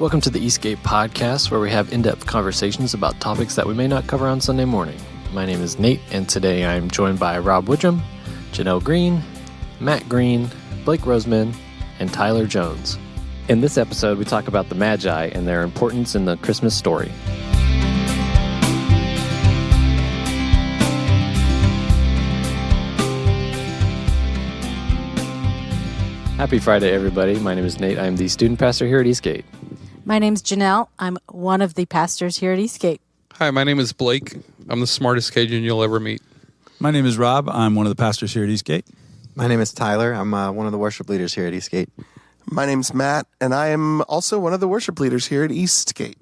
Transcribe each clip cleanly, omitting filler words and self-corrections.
Welcome to the Eastgate Podcast, where we have in-depth conversations about topics that we may not cover on Sunday morning. My name is Nate, and today I'm joined by Rob Woodrum, Janelle Green, Matt Green, Blake Roseman, and Tyler Jones. In this episode, we talk about the Magi and their importance in the Christmas story. Happy Friday, everybody. My name is Nate. I'm the student pastor here at Eastgate. My name's Janelle. I'm one of the pastors here at Eastgate. Hi, my name is Blake. I'm the smartest Cajun you'll ever meet. My name is Rob. I'm one of the pastors here at Eastgate. My name is Tyler. I'm one of the worship leaders here at Eastgate. My name's Matt, and I am also one of the worship leaders here at Eastgate.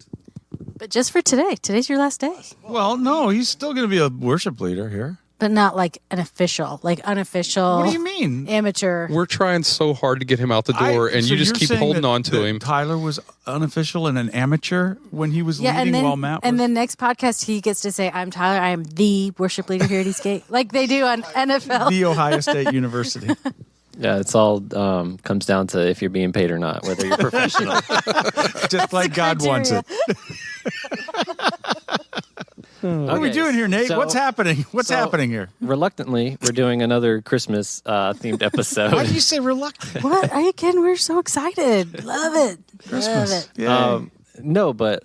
But just for today. Today's your last day. Well, no, he's still going to be a worship leader here. But not like an official, like unofficial. What do you mean? Amateur. We're trying so hard to get him out the door, and you just keep holding on to him. Tyler was unofficial and an amateur when he was leading while Matt was... And then next podcast, he gets to say, I'm Tyler. I am the worship leader here at Eastgate. Like they do on NFL. The Ohio State University. Yeah, it's all comes down to if you're being paid or not, whether you're professional. Just like God wants it. What are we doing here, Nate? What's happening? What's happening here? Reluctantly, we're doing another Christmas themed episode. Why did you say reluctant? What? Are you kidding? We're so excited. Love it. Christmas. Love it. No, but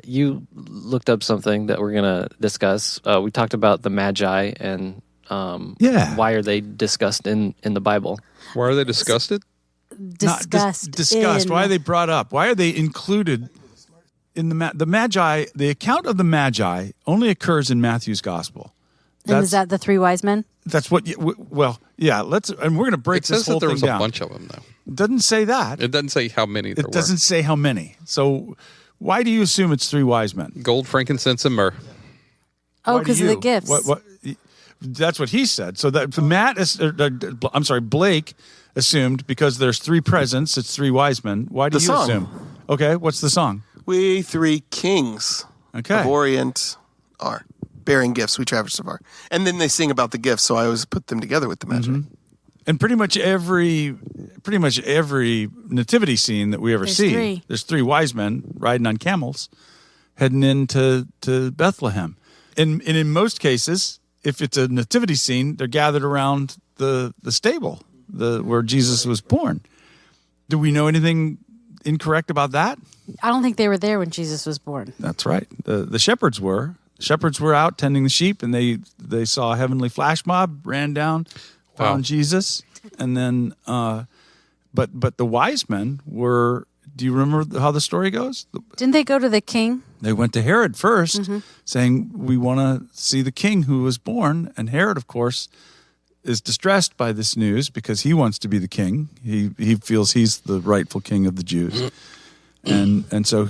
you looked up something that we're going to discuss. We talked about the Magi and why are they discussed in the Bible? Why are they disgusted? Discussed. Why are they brought up? Why are they included in the Magi? The account of the Magi only occurs in Matthew's gospel. And is that the three wise men? That's what. Yeah. Let's, and we're going to break this whole thing down. It says that there was a bunch of them, though. It doesn't say that. It doesn't say how many there were. It doesn't say how many. So, why do you assume it's three wise men? Gold, frankincense, and myrrh. Oh, because of the gifts. What? That's what he said. So that Blake assumed because there's three presents, it's three wise men. Why do you assume? Okay, what's the song? We three kings of Orient are bearing gifts. We traverse of our, and then they sing about the gifts. So I always put them together with the Magi. Mm-hmm. And pretty much every nativity scene that we ever see, there's three wise men riding on camels, heading into Bethlehem. And in most cases, if it's a nativity scene, they're gathered around the stable, where Jesus was born. Do we know anything incorrect about that? I don't think they were there when Jesus was born. That's right. The shepherds were. Shepherds were out tending the sheep, and they saw a heavenly flash mob, ran down, found Jesus, and then, but the wise men were. Do you remember how the story goes? Didn't they go to the king? They went to Herod first, saying, we want to see the king who was born. And Herod, of course, is distressed by this news because he wants to be the king. He feels he's the rightful king of the Jews. And so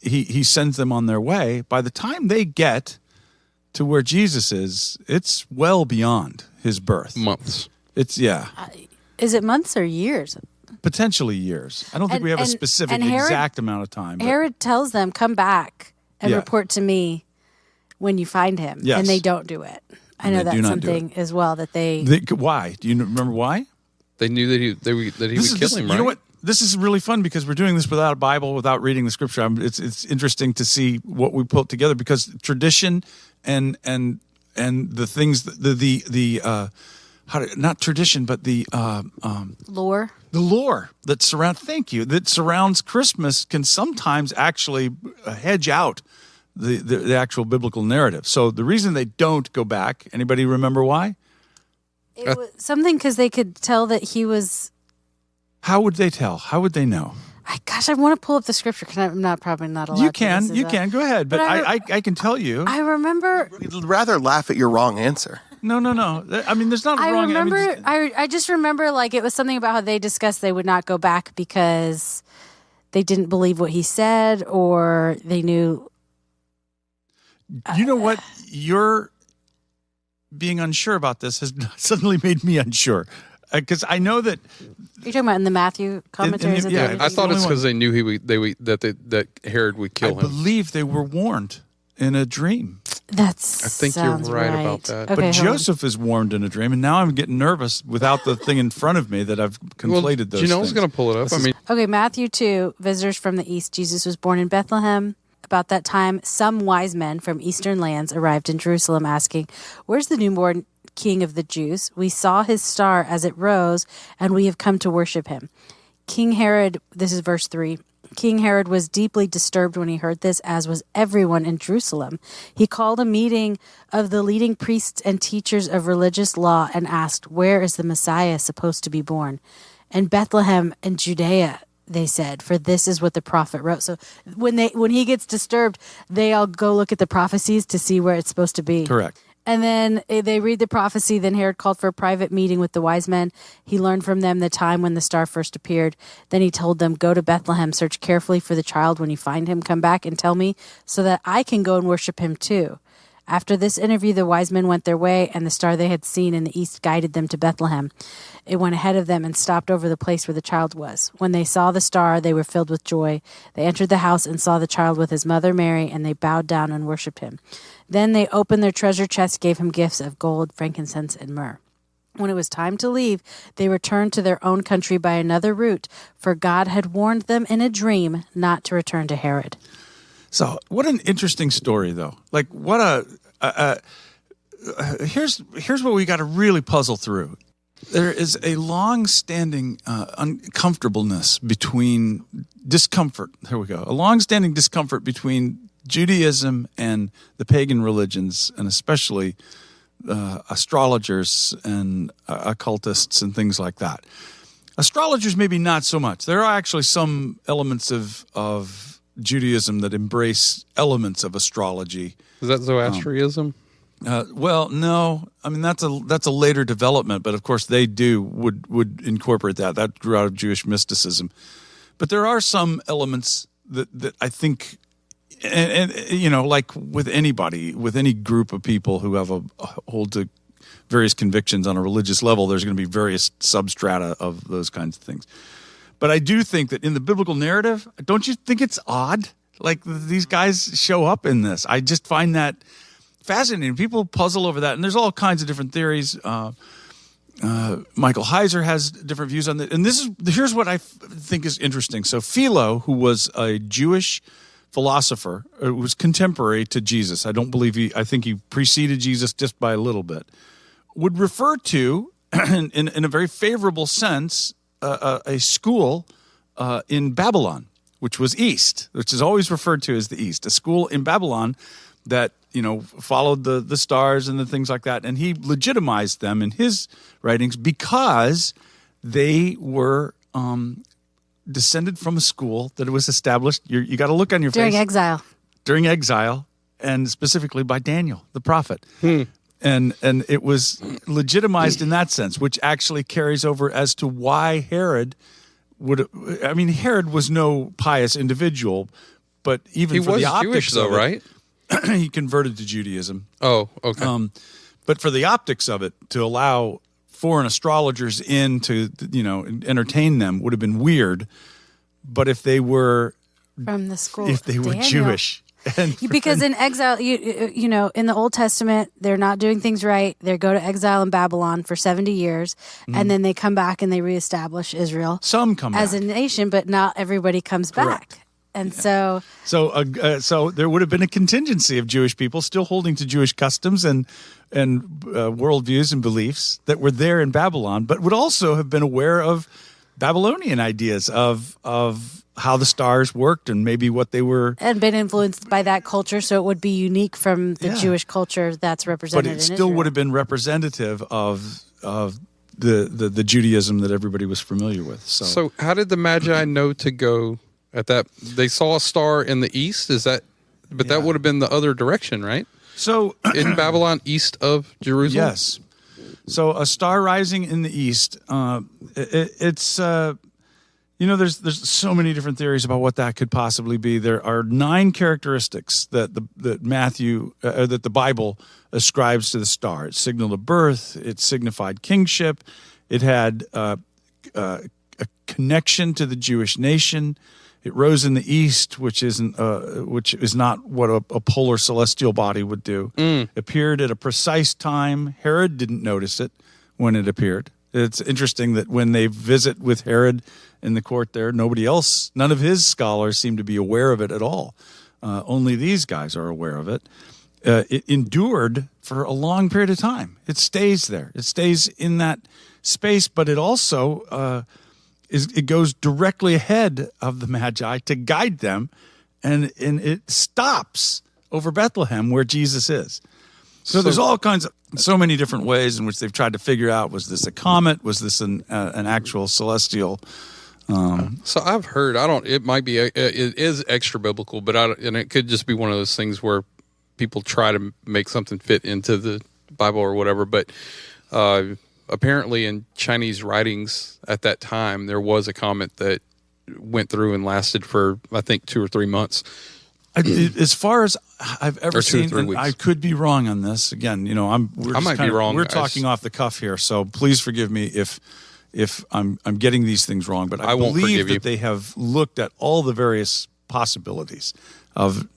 he sends them on their way. By the time they get to where Jesus is, it's well beyond his birth. Months. Is it months or years? Potentially years. I don't think we have a specific exact amount of time. Herod tells them, come back and report to me when you find him. Yes. And they don't do it. I know that's something as well that they... Why? Do you remember why? They knew that he would kill him, right? You know what? This is really fun because we're doing this without a Bible, without reading the scripture. It's interesting to see what we put together because tradition and the things, not tradition, but the lore. The lore that surrounds Christmas can sometimes actually hedge out the actual biblical narrative. So the reason they don't go back, anybody remember why? It was something because they could tell that he was... How would they tell? How would they know? I want to pull up the scripture because I'm probably not allowed You can. Go ahead. But I can tell you. I remember... We'd rather laugh at your wrong answer. No. I mean, there's not a wrong answer. I just remember like it was something about how they discussed they would not go back because they didn't believe what he said or they knew... You know what? You're being unsure about this has suddenly made me unsure. Because I know that... You're talking about in the Matthew commentaries? I thought it's because they knew that Herod would kill him. I believe they were warned in a dream. I think you're right about that. Okay, but Joseph is warned in a dream, and now I'm getting nervous without the thing in front of me that I've conflated those Janelle's things. going to pull it up. Okay, Matthew 2, visitors from the east. Jesus was born in Bethlehem. About that time, some wise men from eastern lands arrived in Jerusalem asking, "Where's the newborn King of the Jews? We saw his star as it rose, and we have come to worship him." King Herod, this is verse 3, King Herod was deeply disturbed when he heard this, as was everyone in Jerusalem. He called a meeting of the leading priests and teachers of religious law and asked, "Where is the Messiah supposed to be born?" "In Bethlehem in Judea," they said, "for this is what the prophet wrote." So when he gets disturbed, they all go look at the prophecies to see where it's supposed to be. Correct. And then they read the prophecy. Then Herod called for a private meeting with the wise men. He learned from them the time when the star first appeared. Then he told them, "Go to Bethlehem, search carefully for the child. When you find him, come back and tell me so that I can go and worship him too." After this interview, the wise men went their way, and the star they had seen in the east guided them to Bethlehem. It went ahead of them and stopped over the place where the child was. When they saw the star, they were filled with joy. They entered the house and saw the child with his mother Mary, and they bowed down and worshipped him. Then they opened their treasure chests, gave him gifts of gold, frankincense, and myrrh. When it was time to leave, they returned to their own country by another route, for God had warned them in a dream not to return to Herod. So, what an interesting story, though. Like, what here's what we got to really puzzle through. There is a long-standing uncomfortableness between discomfort. Here we go. A long-standing discomfort between Judaism and the pagan religions, and especially astrologers and occultists and things like that. Astrologers, maybe not so much. There are actually some elements of Judaism that embrace elements of astrology. Is that Zoroastrianism? Well, no. I mean, that's a later development, but of course they would incorporate that. That grew out of Jewish mysticism. But there are some elements that I think, and you know, like with anybody, with any group of people who have hold to various convictions on a religious level, there's going to be various substrata of those kinds of things. But I do think that in the biblical narrative, don't you think it's odd? Like these guys show up in this. I just find that fascinating. People puzzle over that, and there's all kinds of different theories. Michael Heiser has different views on that. And here's what I think is interesting. So Philo, who was a Jewish philosopher, was contemporary to Jesus. I think he preceded Jesus just by a little bit, would refer to, in a very favorable sense, a school in Babylon, which was East, which is always referred to as the East, a school in Babylon that, you know, followed the stars and the things like that. And he legitimized them in his writings because they were descended from a school that was established. You got to look on your during face. During exile, and specifically by Daniel, the prophet. And it was legitimized in that sense, which actually carries over as to why Herod Herod was no pious individual, but even for the optics Jewish, though, right? He converted to Judaism. Oh, okay. But for the optics of it, to allow foreign astrologers in to, you know, entertain them would have been weird. But if they were from the school, if they were Jewish. Because in exile, you know, in the Old Testament, they're not doing things right. They go to exile in Babylon for 70 years, and then they come back and they reestablish Israel. Some come as back. a nation, but not everybody comes back. And so there would have been a contingency of Jewish people still holding to Jewish customs and worldviews and beliefs that were there in Babylon, but would also have been aware of Babylonian ideas of how the stars worked and maybe what they were. And been influenced by that culture, so it would be unique from the Jewish culture that's represented in Israel. But it still would have been representative of the Judaism that everybody was familiar with. So how did the Magi know to go at that? They saw a star in the east? That would have been the other direction, right? So in Babylon, east of Jerusalem? Yes. So a star rising in the east, it's... you know, there's so many different theories about what that could possibly be. There are 9 characteristics that the Bible ascribes to the star. It signaled a birth. It signified kingship. It had a connection to the Jewish nation. It rose in the east, which is not what a polar celestial body would do. Appeared at a precise time. Herod didn't notice it when it appeared. It's interesting that when they visit with Herod in the court there, none of his scholars seem to be aware of it at all. Only these guys are aware of it. It endured for a long period of time. It stays there. It stays in that space, but it also it goes directly ahead of the Magi to guide them, and it stops over Bethlehem where Jesus is. So there's all kinds of so many different ways in which they've tried to figure out, was this a comet? Was this an actual celestial? So I've heard, it might be, it is extra biblical, but and it could just be one of those things where people try to make something fit into the Bible or whatever. But apparently in Chinese writings at that time, there was a comet that went through and lasted for, I think, 2 or 3 months. As far as I've ever seen, 2 or 3 weeks. I could be wrong on this. Again, I might be wrong. We're talking off the cuff here, so please forgive me if I'm getting these things wrong. But I won't believe forgive you. that they have looked at all the various possibilities of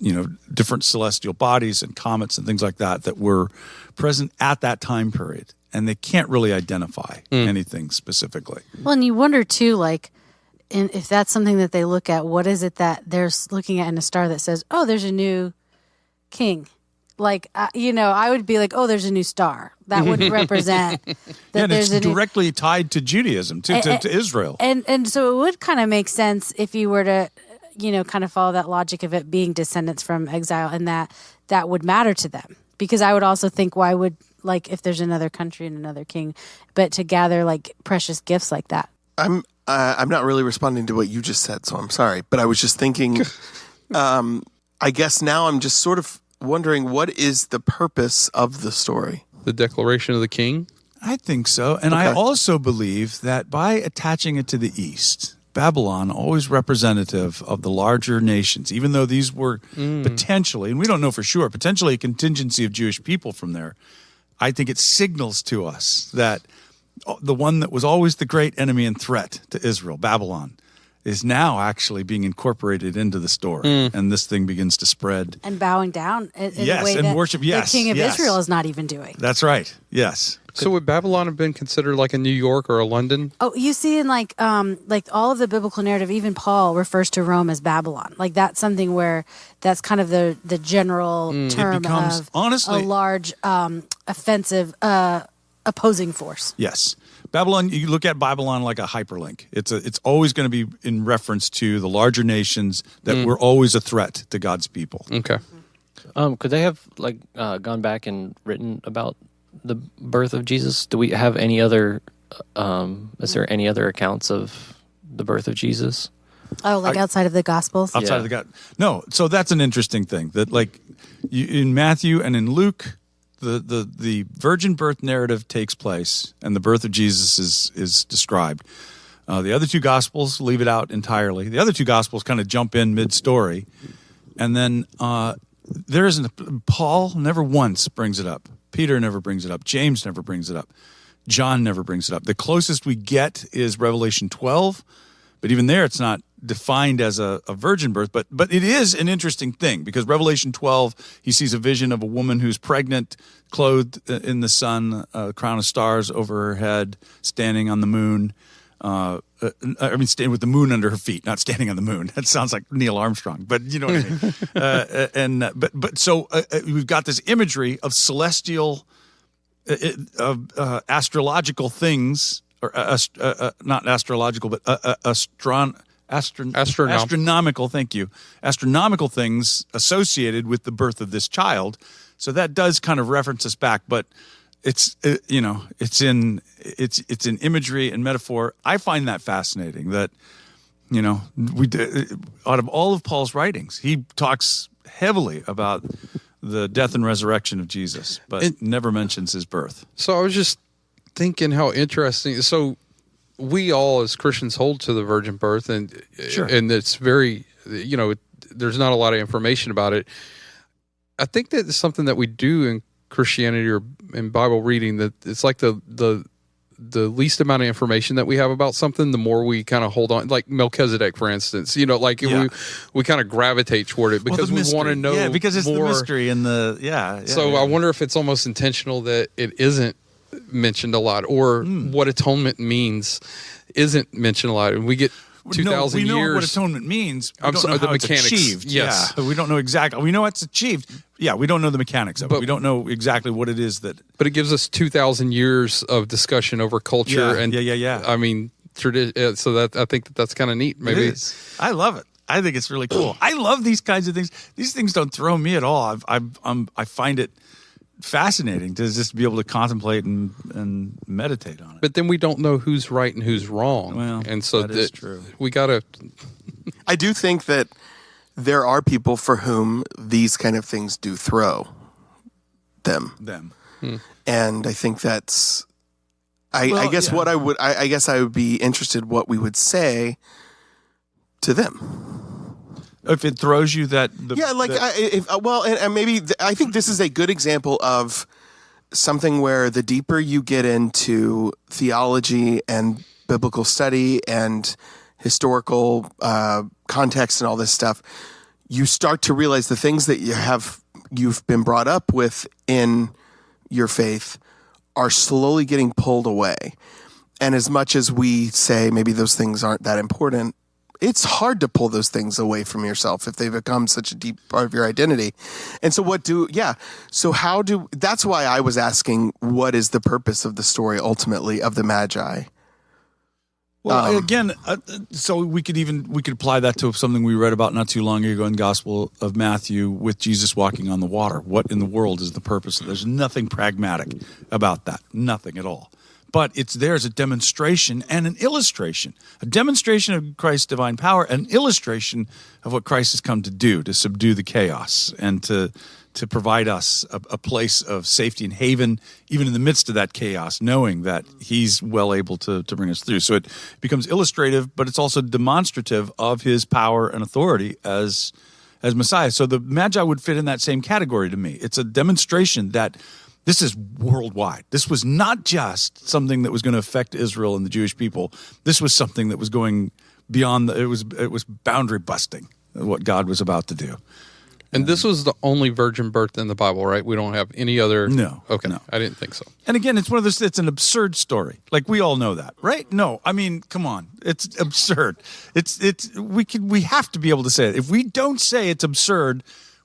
different celestial bodies and comets and things like that were present at that time period, and they can't really identify anything specifically. Well, and you wonder too, and if that's something that they look at, what is it that they're looking at in a star that says, "Oh, there's a new king"? I would be like, "Oh, there's a new star." That would represent that and there's it's a new. directly tied to Judaism, to Israel. And so it would kind of make sense if you were to, kind of follow that logic of it being descendants from exile, and that would matter to them. Because I would also think, why would, if there's another country and another king, but to gather precious gifts like that. I'm not really responding to what you just said, so I'm sorry. But I was just thinking, I guess now I'm just sort of wondering, what is the purpose of the story? The declaration of the king? I think so. And I also believe that by attaching it to the east, Babylon, always representative of the larger nations, even though these were potentially, and we don't know for sure, potentially a contingency of Jewish people from there, I think it signals to us that the one that was always the great enemy and threat to Israel, Babylon, is now actually being incorporated into the story, and this thing begins to spread. And bowing down in yes, a way and that worship, yes, the king of yes. Israel is not even doing. That's right, yes. So would Babylon have been considered like a New York or a London? Oh, you see in all of the biblical narrative, even Paul refers to Rome as Babylon. That's something where that's kind of the general term It becomes, of honestly, a large offensive opposing force. Yes. Babylon, you look at Babylon like a hyperlink. It's always going to be in reference to the larger nations that were always a threat to God's people. Okay. Could they have gone back and written about the birth of Jesus? Do we have any other? Is there any other accounts of the birth of Jesus? Oh, outside of the Gospels? Outside of the God. No, so that's an interesting thing that in Matthew and in Luke, the virgin birth narrative takes place and the birth of Jesus is described. The other two Gospels leave it out entirely. The other two Gospels kind of jump in mid-story. And then there isn't, Paul never once brings it up. Peter never brings it up. James never brings it up. John never brings it up. The closest we get is Revelation 12, but even there it's not defined as a virgin birth, but it is an interesting thing because Revelation 12, he sees a vision of a woman who's pregnant, clothed in the sun, a crown of stars over her head, standing on the moon. Standing with the moon under her feet, not standing on the moon. That sounds like Neil Armstrong, but you know what I mean. So we've got this imagery of celestial, astrological things, or not astrological, but astronomical. Thank you. Astronomical things associated with the birth of this child. So that does kind of reference us back, but it's in imagery and metaphor. I find that fascinating. That out of all of Paul's writings, he talks heavily about the death and resurrection of Jesus, but never mentions his birth. So I was just thinking how interesting. So we all as Christians hold to the virgin birth, and Sure. and it's very there's not a lot of information about it. I think that it's something that we do in Christianity or in Bible reading, that it's like the the least amount of information that we have about something, the more we kind of hold on. Like Melchizedek, for instance, we kind of gravitate toward it because we want to know. Yeah, because it's more. the mystery and the So I wonder if it's almost intentional that it isn't mentioned a lot, or what atonement means isn't mentioned a lot, and we get 2,000 years. We know what atonement means. We don't know the how it's mechanics. achieved. Yes. Yeah, we don't know exactly. We know it's achieved. Yeah, we don't know the mechanics of it. We don't know exactly what it is that. But it gives us 2,000 years of discussion over culture and I mean, so that I think that's kind of neat. Maybe it is. I love it. I think it's really cool. I love these kinds of things. These things don't throw me at all. I find it fascinating to just be able to contemplate and meditate on it. But then we don't know who's right and who's wrong. Well, and so that is true. We got to. I do think that there are people for whom these kind of things do throw them. And I think that's. I guess what I guess I would be interested what we would say to them. If it throws you and maybe I think this is a good example of something where the deeper you get into theology and biblical study and historical context and all this stuff, you start to realize the things that you've been brought up with in your faith are slowly getting pulled away. And as much as we say maybe those things aren't that important, it's hard to pull those things away from yourself if they become such a deep part of your identity. And so that's why I was asking, what is the purpose of the story ultimately of the Magi? Well, again, so we could apply that to something we read about not too long ago in Gospel of Matthew with Jesus walking on the water. What in the world is the purpose? There's nothing pragmatic about that. Nothing at all. But it's there as a demonstration and an illustration. A demonstration of Christ's divine power, an illustration of what Christ has come to do, to subdue the chaos and to provide us a place of safety and haven, even in the midst of that chaos, knowing that he's well able to bring us through. So it becomes illustrative, but it's also demonstrative of his power and authority as Messiah. So the Magi would fit in that same category to me. It's a demonstration that this is worldwide. This was not just something that was going to affect Israel and the Jewish people. This was something that was going beyond. It was boundary busting, what God was about to do. And this was the only virgin birth in the Bible, right? We don't have any other. No. Okay. No. I didn't think so. And again, it's one of those. It's an absurd story. Like we all know that, right? No, I mean, come on, it's absurd. We have to be able to say it. If we don't say it's absurd,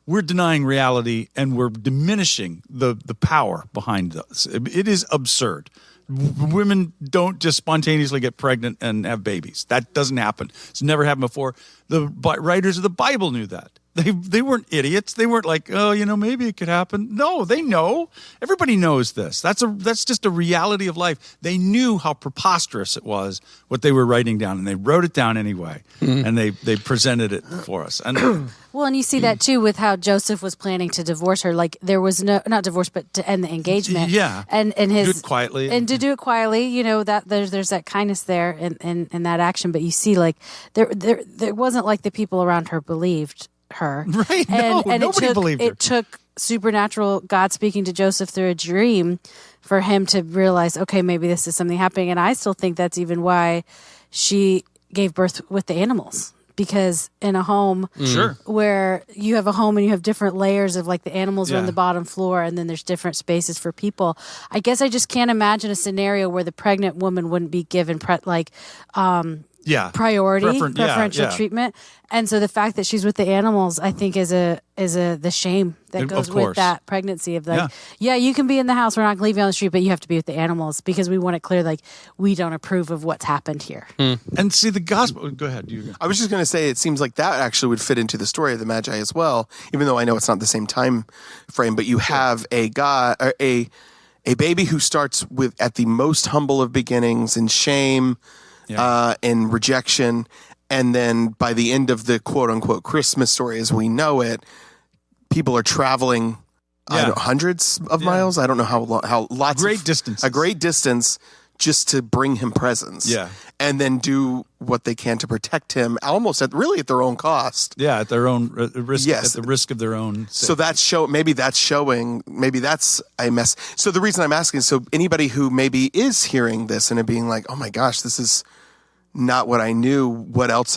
we're denying reality and we're diminishing the power behind this. It is absurd. Women don't just spontaneously get pregnant and have babies. That doesn't happen. It's never happened before. The writers of the Bible knew that. They weren't idiots. They weren't like, maybe it could happen. No, they know. Everybody knows this. That's just a reality of life. They knew how preposterous it was what they were writing down, and they wrote it down anyway, and they presented it for us. And well, and you see that too with how Joseph was planning to divorce her. Like there was not divorce, but to end the engagement. Yeah, and his do it quietly, and to do it quietly. That there's that kindness there in that action. But you see, like there wasn't like the people around her believed her. Right. And nobody believed her. It took supernatural God speaking to Joseph through a dream for him to realize, okay, maybe this is something happening. And I still think that's even why she gave birth with the animals. Because in a home where you have a home and you have different layers of like the animals are on the bottom floor and then there's different spaces for people. I guess I just can't imagine a scenario where the pregnant woman wouldn't be given preferential treatment. And so the fact that she's with the animals, I think is the shame that goes with that pregnancy of like, you can be in the house. We're not going to leave you on the street, but you have to be with the animals because we want it clear, like we don't approve of what's happened here. And see the gospel. Go ahead. I was just going to say, it seems like that actually would fit into the story of the Magi as well, even though I know it's not the same time frame, but you have a baby who starts with at the most humble of beginnings in shame, and rejection, and then by the end of the quote-unquote Christmas story as we know it, people are traveling hundreds of miles. I don't know how lots great distance, a great distance just to bring him presents. Yeah. And then do what they can to protect him, almost at their own cost. Yeah, at their own risk. Yes. At the risk of their own. So that's maybe that's a mess. So the reason I'm asking is so anybody who maybe is hearing this and it being like, oh my gosh, this is not what I knew. What else?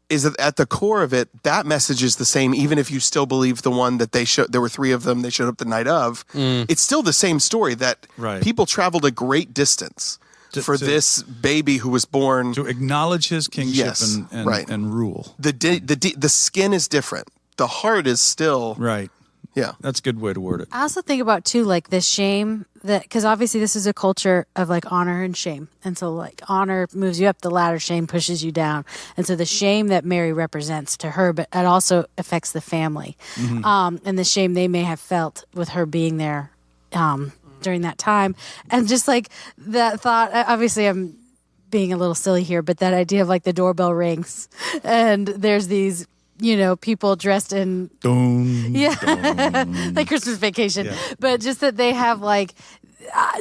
Is that at the core of it, that message is the same, even if you still believe the one that they showed. There were 3 of them. They showed up the night of. It's still the same story that people traveled a great distance for this baby who was born to acknowledge his kingship and rule. The skin is different. The heart is still right. Yeah, that's a good way to word it. I also think about too, like the shame that, because obviously this is a culture of like honor and shame, and so like honor moves you up the ladder, shame pushes you down, and so the shame that Mary represents to her, but it also affects the family, and the shame they may have felt with her being there during that time, and just like that thought. Obviously, I'm being a little silly here, but that idea of like the doorbell rings, and there's these, people dressed in like Christmas Vacation, but just that they have like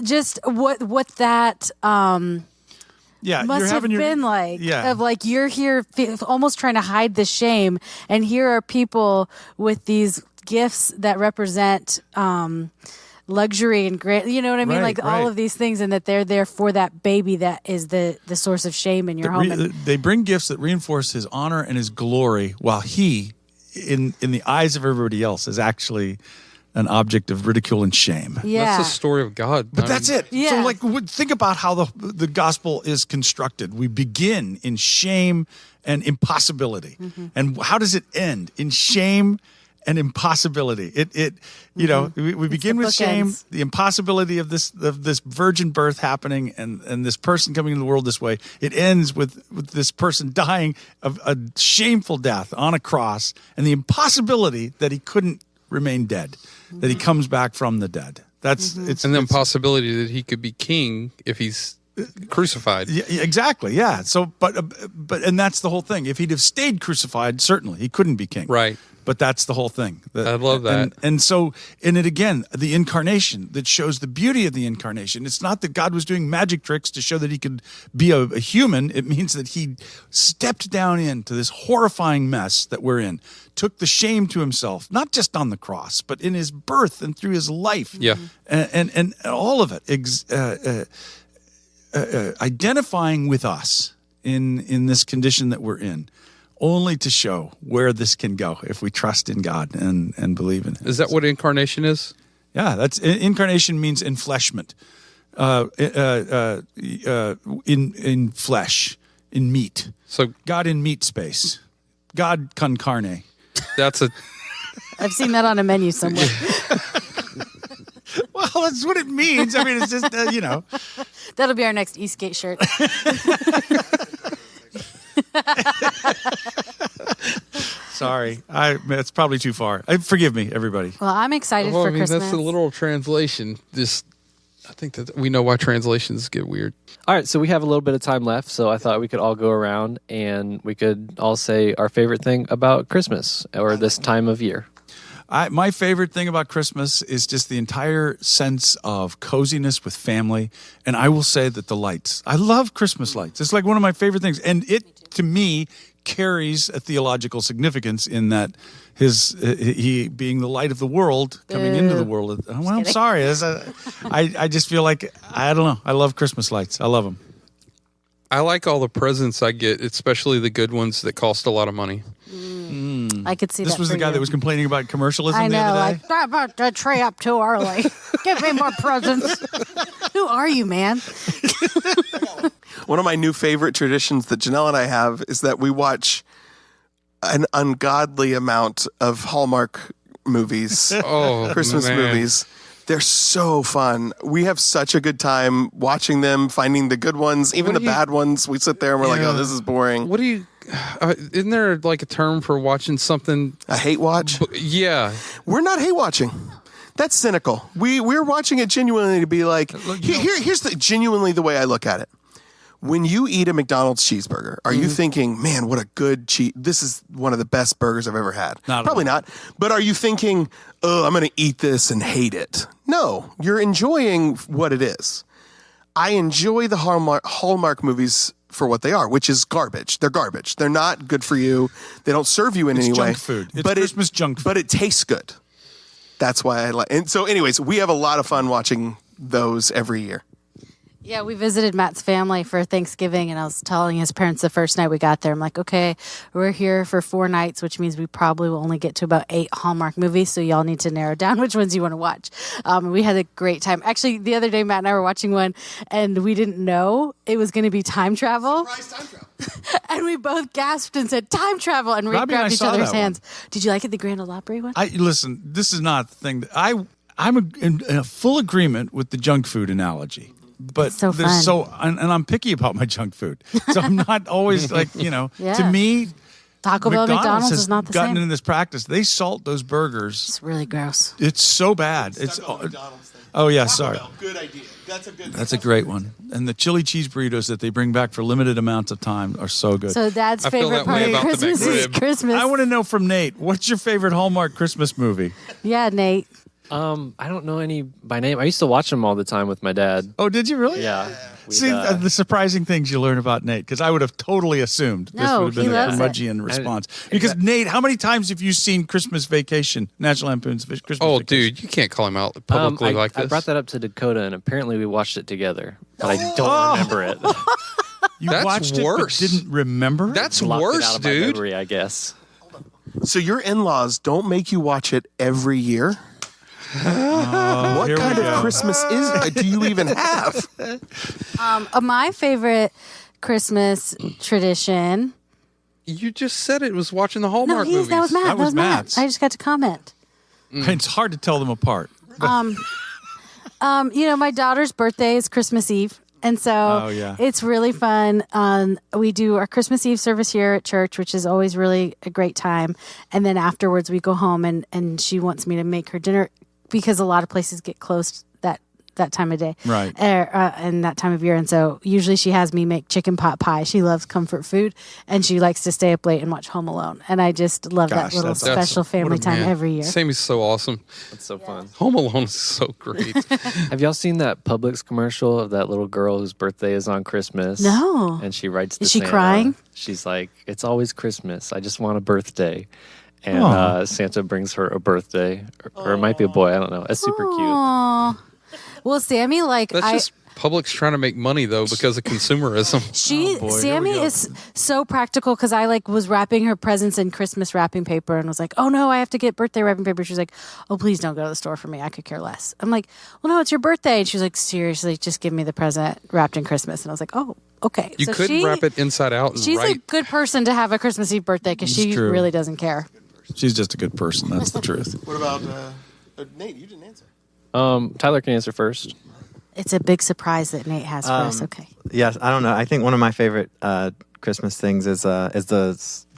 just what that must have been like of like you're here almost trying to hide the shame, and here are people with these gifts that represent luxury and great, you know what I mean? All of these things, and that they're there for that baby that is the source of shame in your home. They bring gifts that reinforce his honor and his glory, while he, in the eyes of everybody else, is actually an object of ridicule and shame. Yeah. That's the story of God. But that's it. Yeah. So think about how the gospel is constructed. We begin in shame and impossibility. And how does it end? In shame and impossibility. We begin with shame, the impossibility of this virgin birth happening, and this person coming into the world this way. It ends with this person dying of a shameful death on a cross, and the impossibility that he couldn't remain dead, that he comes back from the dead. That's and the impossibility that he could be king if he's crucified. Yeah, exactly. Yeah. So, but and that's the whole thing. If he'd have stayed crucified, certainly he couldn't be king. Right. But that's the whole thing. I love that. And so, in it again, the incarnation that shows the beauty of the incarnation. It's not that God was doing magic tricks to show that he could be a human. It means that he stepped down into this horrifying mess that we're in, took the shame to himself, not just on the cross, but in his birth and through his life. Yeah. And all of it, identifying with us in this condition that we're in, only to show where this can go if we trust in God and believe in Him. Is that what incarnation is? Yeah, that's incarnation means enfleshment, in flesh, in meat. So God in meat space, God con carne. I've seen that on a menu somewhere. Well, that's what it means. I mean, it's just That'll be our next Eastgate shirt. Sorry, it's probably too far. Forgive me, everybody. Well, I'm excited for Christmas. That's a literal translation. I think that we know why translations get weird. All right, so we have a little bit of time left, so I thought we could all go around and we could all say our favorite thing about Christmas or this time of year. My favorite thing about Christmas is just the entire sense of coziness with family. And I will say that the lights, I love Christmas lights. It's like one of my favorite things. And it, to me, carries a theological significance in that he being the light of the world, coming into the world. Well, I'm sorry. I just feel like, I don't know. I love Christmas lights. I love them. I like all the presents I get, especially the good ones that cost a lot of money. I could see this that. This was the guy that was complaining about commercialism I know, the other day. like, about the tree up too early. Give me more presents. Who are you, man? One of my new favorite traditions that Janelle and I have is that we watch an ungodly amount of Hallmark movies, Christmas movies. They're so fun. We have such a good time watching them, finding the good ones, even the bad ones. We sit there and we're like, oh, this is boring. What do you... isn't there like a term for watching something? A hate watch? Yeah. We're not hate watching. That's cynical. We're watching it genuinely to be like, here's genuinely the way I look at it. When you eat a McDonald's cheeseburger, are you thinking, man, what a good cheese, this is one of the best burgers I've ever had? Probably not. But are you thinking, oh, I'm going to eat this and hate it? No, you're enjoying what it is. I enjoy the Hallmark movies for what they are, which is garbage. They're garbage. They're not good for you. They don't serve you in any way. Junk food. It's Christmas junk food. But it tastes good. That's why I like. And so, anyways, we have a lot of fun watching those every year. Yeah, we visited Matt's family for Thanksgiving, and I was telling his parents the first night we got there, I'm like, okay, we're here for 4 nights, which means we probably will only get to about 8 Hallmark movies, so y'all need to narrow down which ones you want to watch. We had a great time. Actually, the other day, Matt and I were watching one, and we didn't know it was going to be time travel. Surprise time travel. And we both gasped and said, time travel, and we Robbie and I grabbed each saw other's that hands. Did you like it, the Grand Ole Opry one? Listen, this is not the thing. I'm in a full agreement with the junk food analogy. But It's so fun. and I'm picky about my junk food. So I'm not always like, Yeah. to me, Taco Bell, McDonald's has is not the gotten same. in this practice. They salt those burgers. It's really gross. It's so bad. Oh yeah, sorry. Good idea. That's a great one. And the chili cheese burritos that they bring back for limited amounts of time are so good. So Dad's I feel favorite that way part of about the Christmas is McRib. Christmas. I want to know from Nate, what's your favorite Hallmark Christmas movie? Yeah, Nate. I don't know any by name. I used to watch them all the time with my dad. Oh, did you really? Yeah. See, the surprising things you learn about Nate, because I would have totally assumed this No, would have he been a loves it. curmudgeon response. Because Nate, how many times have you seen Christmas Vacation, National Lampoon's Christmas Oh, Vacation? dude, you can't call him out publicly like this. I brought that up to Dakota, and apparently we watched it together, but I don't remember it. You That's watched worse. it but didn't remember it? That's Blocked it worse, out of my dude. memory, I guess. So your in-laws don't make you watch it every year? What here we kind of go. Christmas do you even have? My favorite Christmas tradition. You just said it was watching the Hallmark movies. That was Matt. That was Matt. Matt's. I just got to comment. It's hard to tell them apart. My daughter's birthday is Christmas Eve. And so yeah. it's really fun. We do our Christmas Eve service here at church, which is always really a great time. And then afterwards we go home and she wants me to make her dinner because a lot of places get closed that time of day. Right. And that time of year. And so usually she has me make chicken pot pie. She loves comfort food and she likes to stay up late and watch Home Alone. And I just love Gosh, that little that's- special family time Man, every year. Sammy's so awesome. It's so fun. Home Alone is so great. Have y'all seen that Publix commercial of that little girl whose birthday is on Christmas? No. And she writes to Is she Santa. crying? She's like, it's always Christmas. I just want a birthday. And Aw. Santa brings her a birthday. Or it might be a boy. I don't know. It's super cute. Aw. Well, Sammy, That's just Publix trying to make money, though, because of consumerism. Sammy is so practical because I was wrapping her presents in Christmas wrapping paper and was like, oh no, I have to get birthday wrapping paper. She's like, oh, please don't go to the store for me. I could care less. I'm like, well, no, it's your birthday. And she's like, seriously, just give me the present wrapped in Christmas. And I was like, oh, okay. You So couldn't wrap it inside out and She's right. a good person to have a Christmas Eve birthday because she true. really doesn't care. She's just a good person. That's the truth. What about Nate? You didn't answer. Tyler can answer first. It's a big surprise that Nate has for us. Okay. Yes, I don't know. I think one of my favorite Christmas things is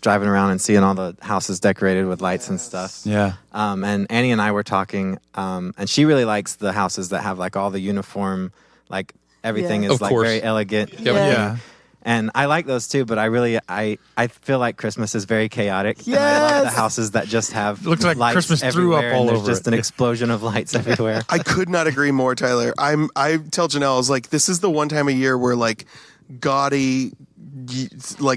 driving around and seeing all the houses decorated with lights and stuff. Yeah. And Annie and I were talking, and she really likes the houses that have all the uniform, everything Yeah. is Of course. very elegant. Yeah. And I like those too, but I feel like Christmas is very chaotic. And I love the houses that just have Looks like lights Christmas threw up everywhere, all and there's over just it. an explosion of lights everywhere. I could not agree more, Tyler. I tell Janelle, I was like, this is the one time of year where gaudy,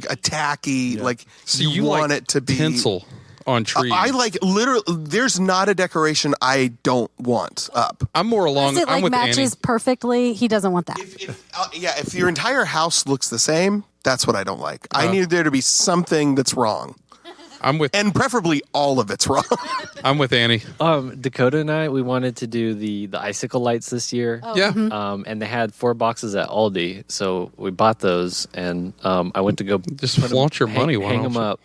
a tacky, So you want like it to be tinsel on trees. I literally. There's not a decoration I don't want up. I'm more along. It I'm with matches Annie. perfectly. He doesn't want that. If your entire house looks the same, that's what I don't like. I need there to be something that's wrong, I'm with. and preferably all of it's wrong. I'm with Annie. Dakota and I, we wanted to do the icicle lights this year. Yeah. And they had 4 boxes at Aldi, so we bought those. And I went to go Just flaunt your money. Why hang don't them you? up,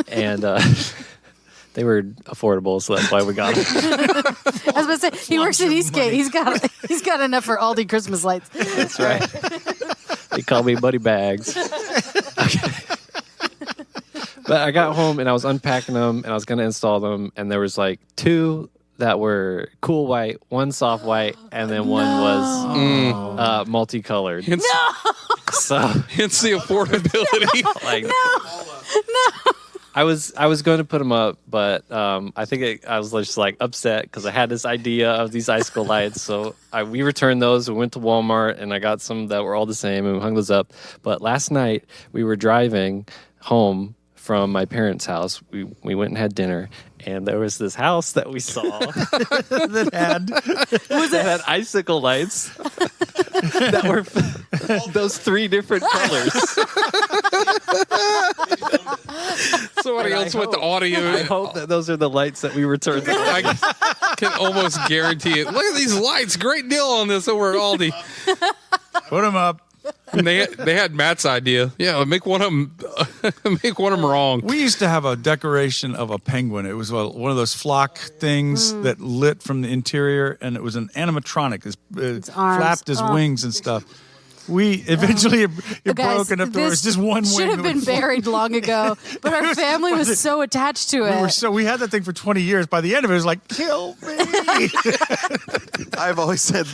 and they were affordable, so that's why we got them. I was about to say he works at Eastgate. He's got enough for Aldi Christmas lights. That's right. They call me Buddy Bags. Okay. But I got home and I was unpacking them and I was going to install them, and there was 2 that were cool white, 1 soft white, and then one was multicolored. So Hence the affordability. like I was going to put them up, but I think I was just like upset because I had this idea of these icicle lights. So we returned those. We went to Walmart and I got some that were all the same and we hung those up. But last night we were driving home from my parents' house. We went and had dinner, and there was this house that we saw that had icicle lights that were those 3 different colors. Somebody else with the audio. I hope that those are the lights that we returned. I can almost guarantee it. Look at these lights. Great deal on this over at Aldi. Put them up. And they had Matt's idea. Yeah, make one of them wrong. We used to have a decoration of a penguin. It was one of those flock things that lit from the interior, and it was an animatronic. It flapped his wings and stuff. We eventually it broke enough. There was just one wing. Should have been buried long ago, but our family was so attached to it. We had that thing for 20 years. By the end of it was like, kill me. I've always said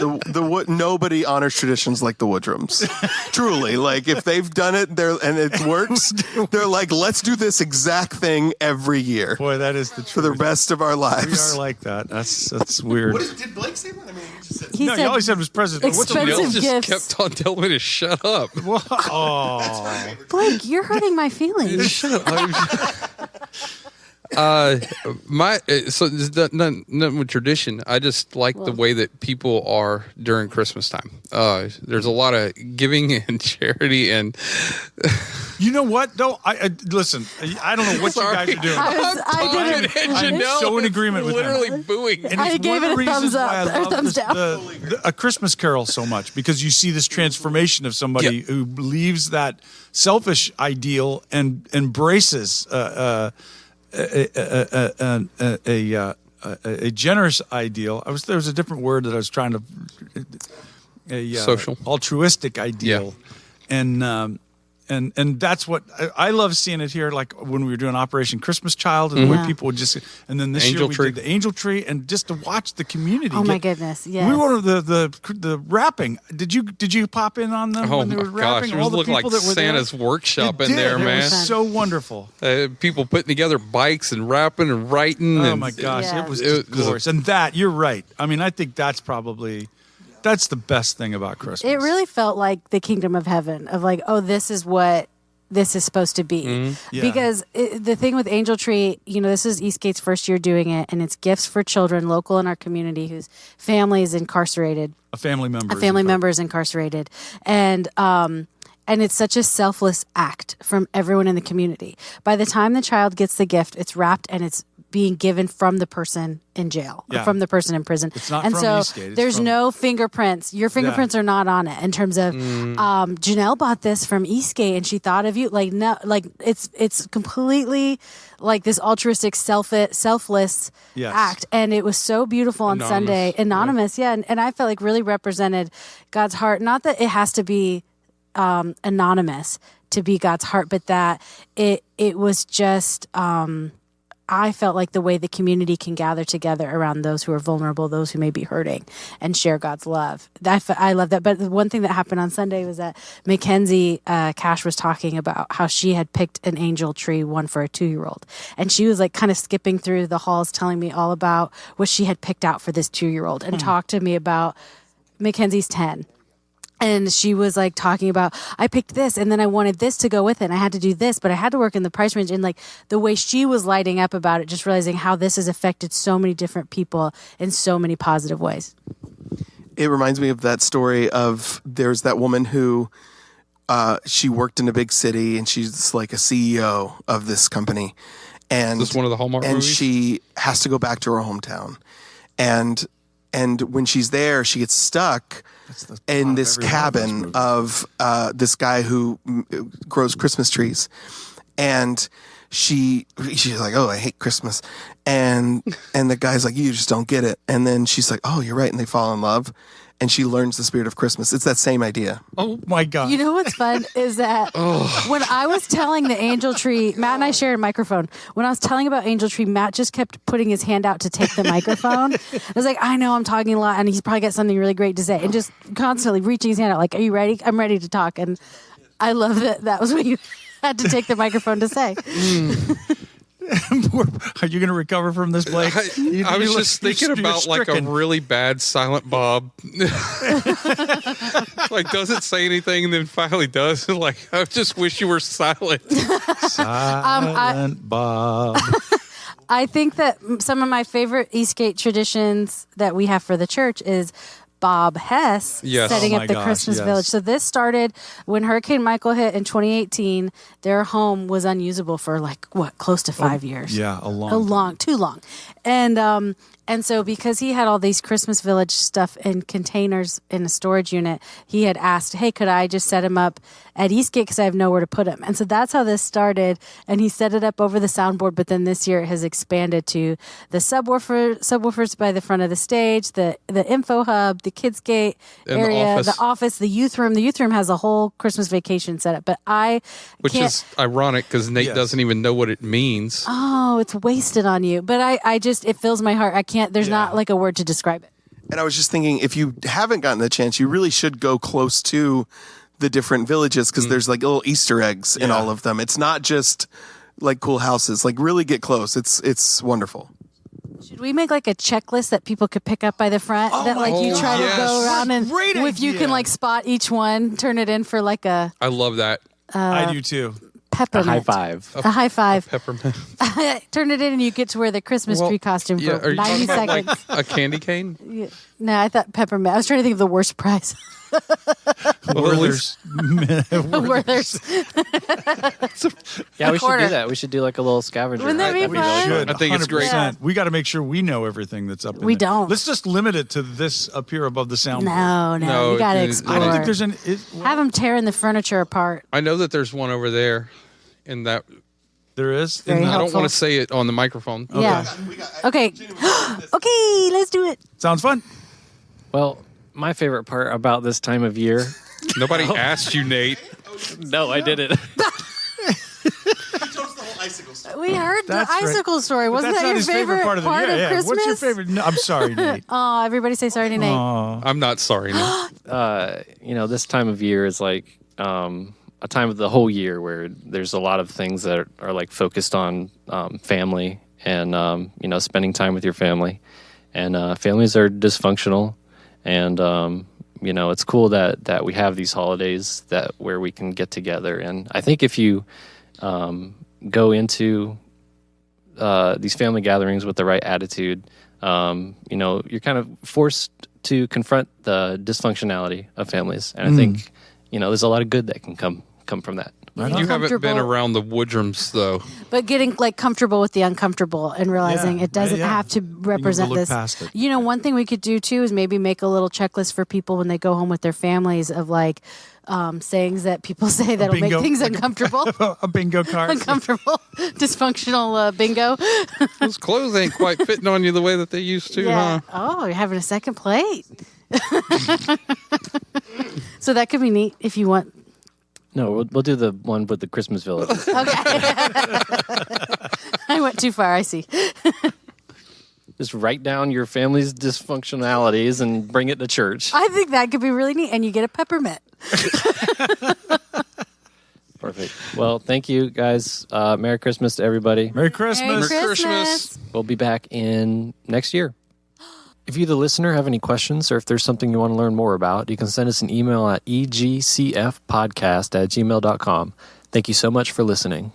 nobody honors traditions like the Woodrums. Truly, like if they've done it and it works, they're like, let's do this exact thing every year. Boy, that is the truth. For the rest of our lives. We are like that. That's weird. Did Blake say that? I mean, he just said. He said, all he said was presents. expensive Bill just gifts. kept on telling me to shut up. Oh, Blake, you're hurting my feelings. Shut up. So there's nothing with tradition. I just like the way that people are during Christmas time. There's a lot of giving and charity, and you know what? Though listen, I don't know what you guys are doing. I'm so in agreement with literally him. booing. And I it's gave one it of the a thumbs reasons why I up or love thumbs down. A Christmas Carol so much, because you see this transformation of somebody who leaves that selfish ideal and embraces a generous ideal. There was a different word that I was trying to Social, altruistic ideal, and that's what I love seeing it here. Like when we were doing Operation Christmas Child, and the way people would just, and then this Angel year we tree. did the angel tree, and just to watch the community. Oh my goodness! Yes. We were the wrapping. Did you pop in on them Oh when they my were wrapping? gosh, it All the looked like people that were Santa's there? workshop It in there, did. man. It was so wonderful. People putting together bikes and wrapping and writing. Oh and my gosh, Yeah. it was just glorious. And that, you're right. I mean, I think that's the best thing about Christmas. It really felt like the kingdom of heaven, of like, oh, this is what this is supposed to be. Yeah. Because the thing with Angel Tree, this is Eastgate's first year doing it, and it's gifts for children local in our community whose family is incarcerated. A family member is incarcerated. And it's such a selfless act from everyone in the community. By the time the child gets the gift, it's wrapped and it's being given from the person in jail, or from the person in prison. It's not and from so Eastgate, it's there's from- no fingerprints. Your fingerprints are not on it in terms of Janelle bought this from Eastgate and she thought of you. Like, no, like it's completely like this altruistic, selfless act. And it was so beautiful on Sunday. Anonymous, yeah. And I felt like really represented God's heart. Not that it has to be anonymous to be God's heart, but that it was just I felt like the way the community can gather together around those who are vulnerable, those who may be hurting, and share God's love. I love that. But the one thing that happened on Sunday was that Mackenzie Cash was talking about how she had picked an angel tree, one for a 2-year-old. And she was like kind of skipping through the halls telling me all about what she had picked out for this 2-year-old and talked to me about Mackenzie's 10. And she was like talking about, I picked this and then I wanted this to go with it. And I had to do this, but I had to work in the price range. And like the way she was lighting up about it, just realizing how this has affected so many different people in so many positive ways. It reminds me of that story of there's that woman who she worked in a big city and she's like a CEO of this company. And Is this one of the Hallmark and movies? she has to go back to her hometown. And when she's there, she gets stuck in this cabin of this guy who grows Christmas trees, and she's like, "Oh, I hate Christmas," and the guy's like, "You just don't get it." And then she's like, "Oh, you're right," and they fall in love, and she learns the spirit of Christmas. It's that same idea. Oh my God! You know what's fun is that when I was telling the angel tree, Matt and I shared a microphone. When I was telling about angel tree, Matt just kept putting his hand out to take the microphone. I was like, I know I'm talking a lot, and he's probably got something really great to say, and just constantly reaching his hand out, like, "Are you ready? I'm ready to talk." And I love that. That was what you. had to take the microphone to say. Are you going to recover from this, Blake? I was just thinking about like a really bad Silent Bob. Like doesn't say anything and then finally does. Like I just wish you were silent. Silent Bob. I think that some of my favorite Eastgate traditions that we have for the church is Bob Hess setting up the Christmas village. So this started when Hurricane Michael hit in 2018. Their home was unusable for close to 5 years. Yeah, too long. And so because he had all these Christmas village stuff in containers in a storage unit, he had asked, hey, could I just set him up at Eastgate because I have nowhere to put him? And so that's how this started. And he set it up over the soundboard. But then this year it has expanded to the subwoofers by the front of the stage, the info hub, the kids gate area, the office, the youth room. The youth room has a whole Christmas vacation set up. But Which is ironic because Nate doesn't even know what it means. Oh, it's wasted on you. But I just, it fills my heart. I can't, there's not like a word to describe it. And I was just thinking, if you haven't gotten the chance, you really should go close to the different villages because there's like little Easter eggs in all of them. It's not just like cool houses. Like really get close. It's wonderful. Should we make like a checklist that people could pick up by the front you try to go around and if you can like spot each one, turn it in for like a. I love that. I do too. Peppermint. A high five. A high five. Peppermint. Turn it in and you get to wear the Christmas tree costume for are you 90 talking about, seconds. like a candy cane? Yeah. No, I thought peppermint. I was trying to think of the worst prize. Werther's. Werther's. Yeah, we should quarter. do that. We should do like a little scavenger. Wouldn't that be We fun? should. I think it's great. 100%. We got to make sure we know everything that's up in We there. don't. Let's just limit it to this up here above the soundboard. No, No, you got to I explore. I don't think there's Have them tearing the furniture apart. I know that there's one over there in that. There is? Very I don't helpful. want to say it on the microphone. Yeah. Okay. Okay, let's do it. Sounds fun. Well, my favorite part about this time of year. Nobody asked you, Nate. No, I didn't. We heard That's the right. icicle story. Wasn't That's that not your his favorite part of the part of yeah. Christmas? What's your favorite? No, I'm sorry, Nate. Oh, everybody say sorry to Nate. Aw. I'm not sorry, Nate. This time of year is like a time of the whole year where there's a lot of things that are like focused on family and spending time with your family, and families are dysfunctional, and it's cool that we have these holidays where we can get together. And I think if you go into these family gatherings with the right attitude, you're kind of forced to confront the dysfunctionality of families, and I think there's a lot of good that can come from that. You haven't been around the Woodrums, though. But getting like comfortable with the uncomfortable and realizing Yeah. it doesn't Yeah. have to represent look this. past it. One thing we could do too is maybe make a little checklist for people when they go home with their families of like sayings that people say that'll make bingo. things uncomfortable. A bingo card. Uncomfortable, dysfunctional bingo. Those clothes ain't quite fitting on you the way that they used to, Yeah. huh? Oh, you're having a second plate. So that could be neat if you want. No, we'll do the one with the Christmas village. Okay. I went too far, I see. Just write down your family's dysfunctionalities and bring it to church. I think that could be really neat. And you get a peppermint. Perfect. Well, thank you guys. Merry Christmas to everybody. Merry Christmas. Merry Christmas. Christmas. We'll be back in next year. If you, the listener, have any questions or if there's something you want to learn more about, you can send us an email at egcfpodcast@gmail.com. Thank you so much for listening.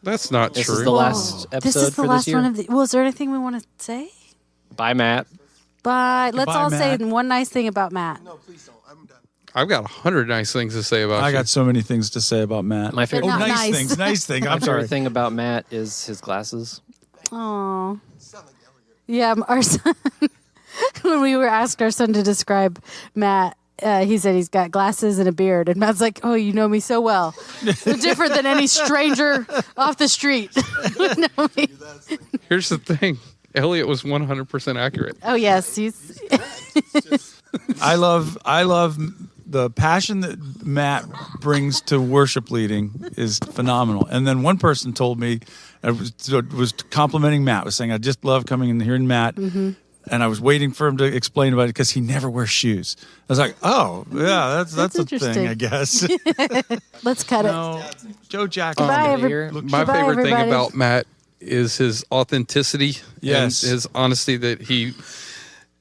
That's not This true. is the last episode This is the for last this year. one of the. Well, is there anything we want to say? Bye, Matt. Bye. Let's Goodbye, all Matt. say one nice thing about Matt. No, please don't. I'm done. I've got 100 nice things to say about I you. got so many things to say about Matt. My favorite, Not nice nice. things. Nice thing. my I'm favorite sorry. thing about Matt is his glasses. Oh. Yeah, our son. When we were asked our son to describe Matt, he said he's got glasses and a beard. And Matt's like, oh, you know me so well. So different than any stranger off the street would know me. Here's the thing. Elliot was 100% accurate. Oh, yes. He's I love the passion that Matt brings to worship leading is phenomenal. And then one person told me, was complimenting Matt, was saying, I just love coming and hearing Matt. Mm-hmm. And I was waiting for him to explain about it because he never wears shoes. I was like, oh, yeah, that's a thing, I guess. Let's cut it. Joe Jackson. Goodbye, My favorite thing everybody. about Matt is his authenticity Yes. and his honesty that he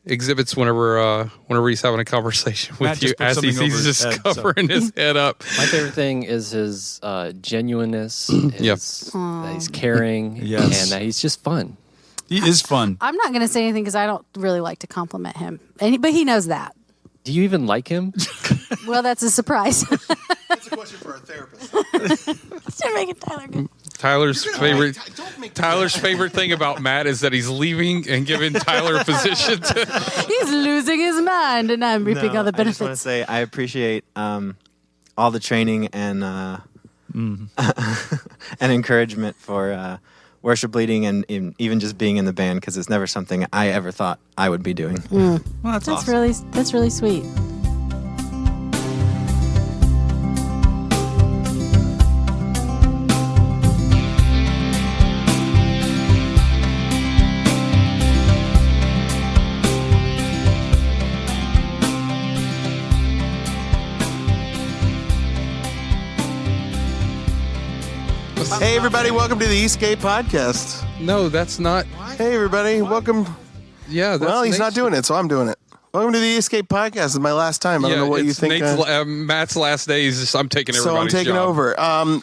exhibits whenever he's having a conversation Matt with you just put as something he's over his just head, covering his head up. My favorite thing is his genuineness, that he's caring, Yes. and that he's just fun. He is fun. I'm not going to say anything because I don't really like to compliment him. But he knows that. Do you even like him? Well, that's a surprise. That's a question for our therapist. Should make it Tyler good. Tyler's favorite thing about Matt is that he's leaving and giving Tyler a position to. He's losing his mind, and I'm reaping all the I just want to benefits. say I appreciate all the training and and encouragement for worship leading and even just being in the band because it's never something I ever thought I would be doing. Well, that's awesome. That's really sweet. Hey, everybody, welcome to the Eastgate Podcast. No, that's not. Hey, everybody, welcome. Yeah, that's Well, he's Nate's- not doing it, so I'm doing it. Welcome to the Eastgate Podcast. It's my last time. I don't know what you it's think. Matt's last day is just, I'm taking So everybody's I'm taking job. over.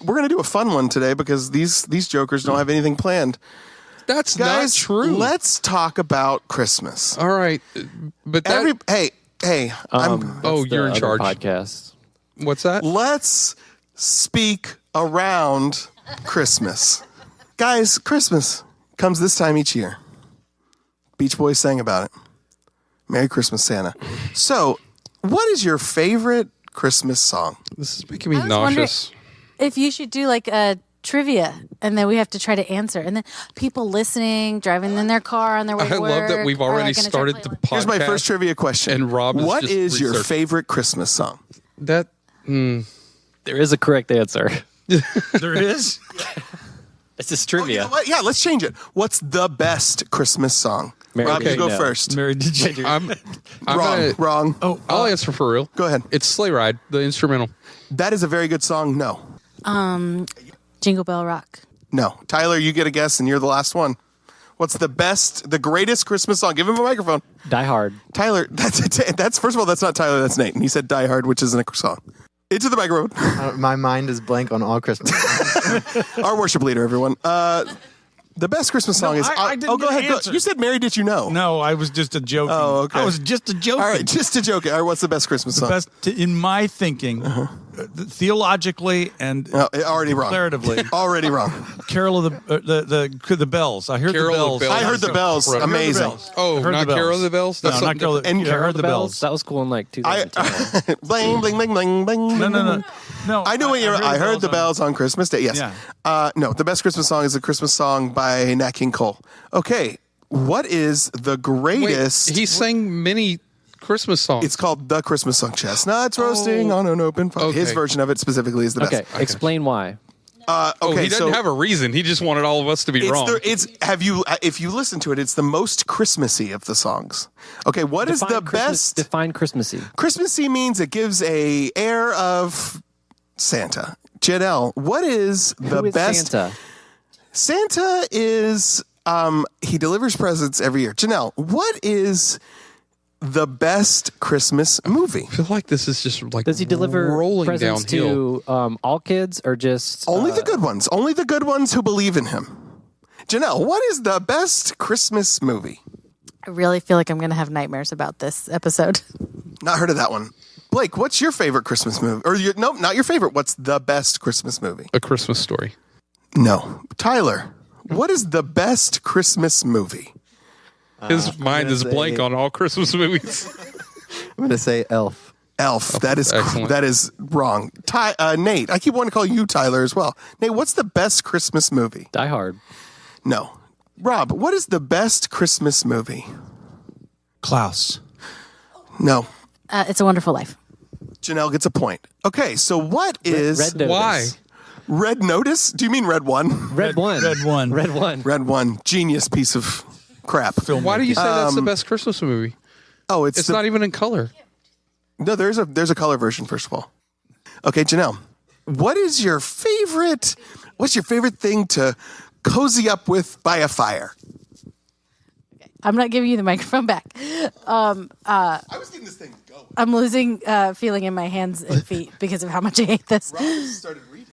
We're going to do a fun one today because these jokers don't have anything planned. That's Guys, not true. let's talk about Christmas. All right, but that, Hey, oh, The you're in other charge. Podcast. What's that? let's speak around Christmas. Guys, Christmas comes this time each year. Beach Boys sang about it. Merry Christmas, Santa. So, what is your favorite Christmas song? This is making me I was nauseous. If you should do like a trivia, and then we have to try to answer, and then people listening, driving in their car on their way to I work. love that we've are, already like, gonna try started to the play podcast. Here's my first trivia question. And Rob is what just is your researching. favorite Christmas song? That There is a correct answer. There is? It's just Oh, you trivia. know what? Yeah, let's change it. What's the best Christmas song? Mary, Rob, did you you go know? first. Mary, did you? I'm Wrong. gonna, Wrong. Oh, I'll answer for real. Go ahead. It's Sleigh Ride, the instrumental. That is a very good song. No. Jingle Bell Rock. No. Tyler, you get a guess, and you're the last one. What's the greatest Christmas song? Give him a microphone. Die Hard. Tyler, that's first of all, that's not Tyler, that's Nate. And he said Die Hard, which isn't a song. Into the microphone. My mind is blank on all Christmas. Our worship leader, everyone. The best Christmas song is. I didn't oh, go get ahead. an Go. answer. You said Mary, did you know? No, I was just a joke. Oh, okay. I was just a joke. All right, just a joke. All right, what's the best Christmas song? Best in my thinking, theologically and Oh, already wrong. declaratively. Already wrong. Carol of the bells. I heard Carol of the bells. the Bells. I heard the bells. I heard the Amazing. bells. Oh, I heard not the bells. Carol of the Bells? No, That's not something Carol. different. And I heard the bells. That was cool in like 2010. Bling, bling, bling, bling, bling. No. I knew what you're. I heard the bells on Christmas Day. Yes. Yeah. No, the best Christmas song is a Christmas song by Nat King Cole. Okay, what is the Wait, greatest? he sang many Christmas songs. It's called The Christmas Song. Chestnuts roasting on an open fire. Okay. His version of it specifically is the best. Okay, explain why. Okay, he doesn't have a reason. He just wanted all of us to be wrong. If you listen to it, it's the most Christmassy of the songs. Okay, what is the best? Define Christmassy. Christmassy means it gives a air of Santa. Janelle, what is the Who is best? Santa? Santa is he delivers presents every year. Janelle, what is the best Christmas movie? I feel like this is just like Does he deliver rolling presents downhill. to all kids or just Only the good ones. Only the good ones who believe in him. Janelle, what is the best Christmas movie? I really feel like I'm going to have nightmares about this episode. Not heard of that one. Blake, what's your favorite Christmas movie? No, not your favorite. What's the best Christmas movie? A Christmas Story. No. Tyler, what is the best Christmas movie? His mind is gonna blank say- on all Christmas movies. I'm going to say Elf. Elf. That is excellent. that is wrong. Nate, I keep wanting to call you Tyler as well. Nate, what's the best Christmas movie? Die Hard. No. Rob, what is the best Christmas movie? Klaus. No. It's a Wonderful Life. Janelle gets a point. Okay, so what is Red Notice. Why? Red Notice? Do you mean Red One? Red One. Red One. Red One. Red One. Genius piece of crap. Why do you say that's the best Christmas movie? Oh, It's not even in color. No, there's a color version, first of all. Okay, Janelle, what's your favorite thing to cozy up with by a fire? I'm not giving you the microphone back. I was getting this thing going. I'm losing feeling in my hands and feet because of how much I hate this. Rob started